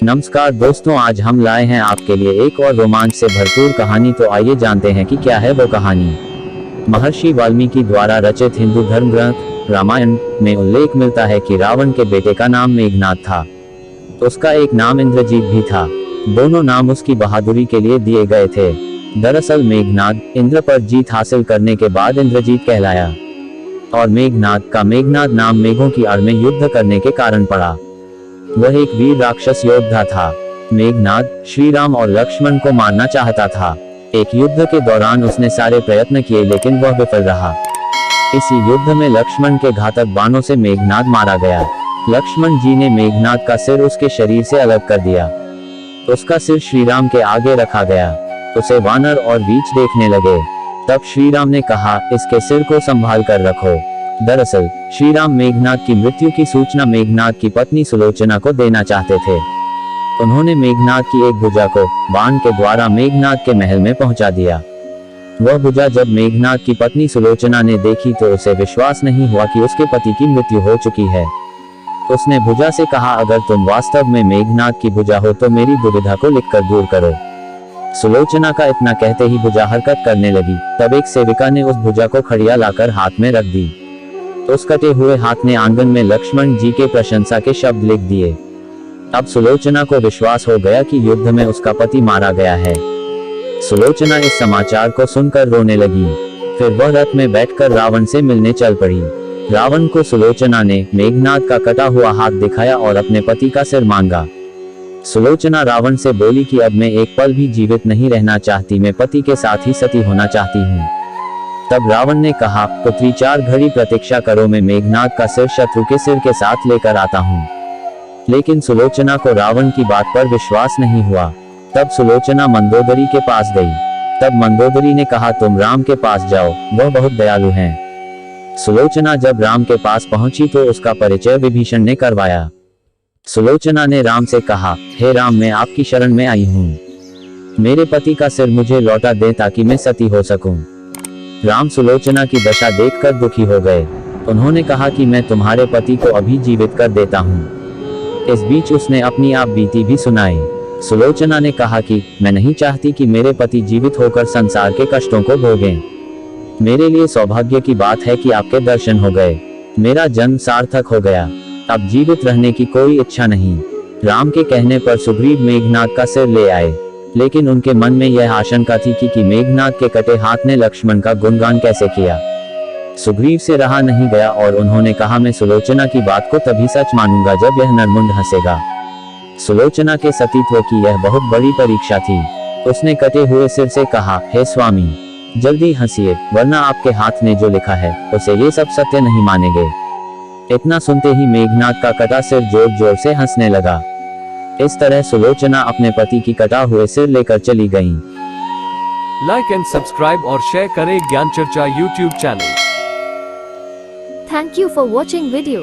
नमस्कार दोस्तों, आज हम लाए हैं आपके लिए एक और रोमांच से भरपूर कहानी। तो आइए जानते हैं कि क्या है वो कहानी। महर्षि वाल्मीकि द्वारा रचित हिंदू धर्म ग्रंथ रामायण में उल्लेख मिलता है कि रावण के बेटे का नाम मेघनाद था। उसका एक नाम इंद्रजीत भी था। दोनों नाम उसकी बहादुरी के लिए दिए गए थे। दरअसल मेघनाद इंद्र पर जीत हासिल करने के बाद इंद्रजीत कहलाया और मेघनाद का मेघनाद नाम मेघों की आड़ में युद्ध करने के कारण पड़ा। वह एक वीर राक्षस योद्धा था। मेघनाद श्री राम और लक्ष्मण को मारना चाहता था। एक युद्ध के दौरान उसने सारे प्रयत्न किए लेकिन वह विफल रहा। इसी युद्ध में लक्ष्मण के घातक बाणों से मेघनाद मारा गया। लक्ष्मण जी ने मेघनाद का सिर उसके शरीर से अलग कर दिया। उसका सिर श्री राम के आगे रखा गया। उसे वानर और रीछ देखने लगे। तब श्री राम ने कहा, इसके सिर को संभाल कर रखो। दरअसल श्री राम मेघनाद की मृत्यु की सूचना मेघनाद की पत्नी सुलोचना को देना चाहते थे। उन्होंने मेघनाद की एक भुजा को बाण के द्वारा मेघनाद के महल में पहुंचा दिया। वह भुजा जब मेघनाद की पत्नी सुलोचना ने देखी तो उसे विश्वास नहीं हुआ कि उसके पति की मृत्यु हो चुकी है। उसने भुजा से कहा, अगर तुम वास्तव में मेघनाद की भुजा हो तो मेरी दुविधा को लिखकर दूर करो। सुलोचना का इतना कहते ही भुजा हरकत करने लगी। तब एक सेविका ने उस भुजा को खड़िया लाकर हाथ में रख दी। उस कटे हुए हाथ ने आंगन में लक्ष्मण जी के प्रशंसा के शब्द लिख दिए। अब सुलोचना को विश्वास हो गया कि युद्ध में उसका पति मारा गया है। सुलोचना इस समाचार को सुनकर रोने लगी। फिर वह रथ में बैठकर रावण से मिलने चल पड़ी। रावण को सुलोचना ने मेघनाद का कटा हुआ हाथ दिखाया और अपने पति का सिर मांगा। सुलोचना रावण से बोली कि अब मैं एक पल भी जीवित नहीं रहना चाहती, मैं पति के साथ ही सती होना चाहती हूँ। तब रावण ने कहा, पुत्री 4 घड़ी प्रतीक्षा करो, मैं मेघनाद का सिर शत्रु के सिर के साथ लेकर आता हूँ। लेकिन सुलोचना को रावण की बात पर विश्वास नहीं हुआ। तब सुलोचना मंदोदरी के पास गई। तब मंदोदरी ने कहा, तुम राम के पास जाओ, वह बहुत दयालु हैं। सुलोचना जब राम के पास पहुंची तो उसका परिचय विभीषण ने करवाया। सुलोचना ने राम से कहा, हे राम, मैं आपकी शरण में आई हूँ। मेरे पति का सिर मुझे लौटा दें ताकि मैं सती हो सकूं। राम सुलोचना की दशा देखकर दुखी हो गए। उन्होंने कहा कि मैं तुम्हारे पति को अभी जीवित कर देता हूँ। इस बीच उसने अपनी आप बीती भी सुनाई। सुलोचना ने कहा कि मैं नहीं चाहती कि मेरे पति जीवित होकर संसार के कष्टों को भोगें। मेरे लिए सौभाग्य की बात है कि आपके दर्शन हो गए। मेरा जन्म सार्थक हो गया। अब जीवित रहने की कोई इच्छा नहीं। राम के कहने पर सुग्रीव मेघनाद का सिर ले आए, लेकिन उनके मन में यह आशंका थी कि मेघनाद के कटे हाथ ने लक्ष्मण का गुणगान कैसे किया। सुग्रीव से रहा नहीं गया और उन्होंने कहा, मैं सुलोचना की बात को तभी सच मानूंगा जब यह नरमुंड हंसेगा। सुलोचना के सतीत्व की यह बहुत बड़ी परीक्षा थी। उसने कटे हुए सिर से कहा, हे स्वामी, जल्दी हंसिए, वरना आपके हाथ ने जो लिखा है उसे ये सब सत्य नहीं मानेंगे। इतना सुनते ही मेघनाद का कटा सिर जोर जोर से हंसने लगा। इस तरह सुलोचना अपने पति की कटा हुए सिर लेकर चली गईं। लाइक एंड सब्सक्राइब और शेयर करें ज्ञान चर्चा YouTube channel. Thank you for watching video.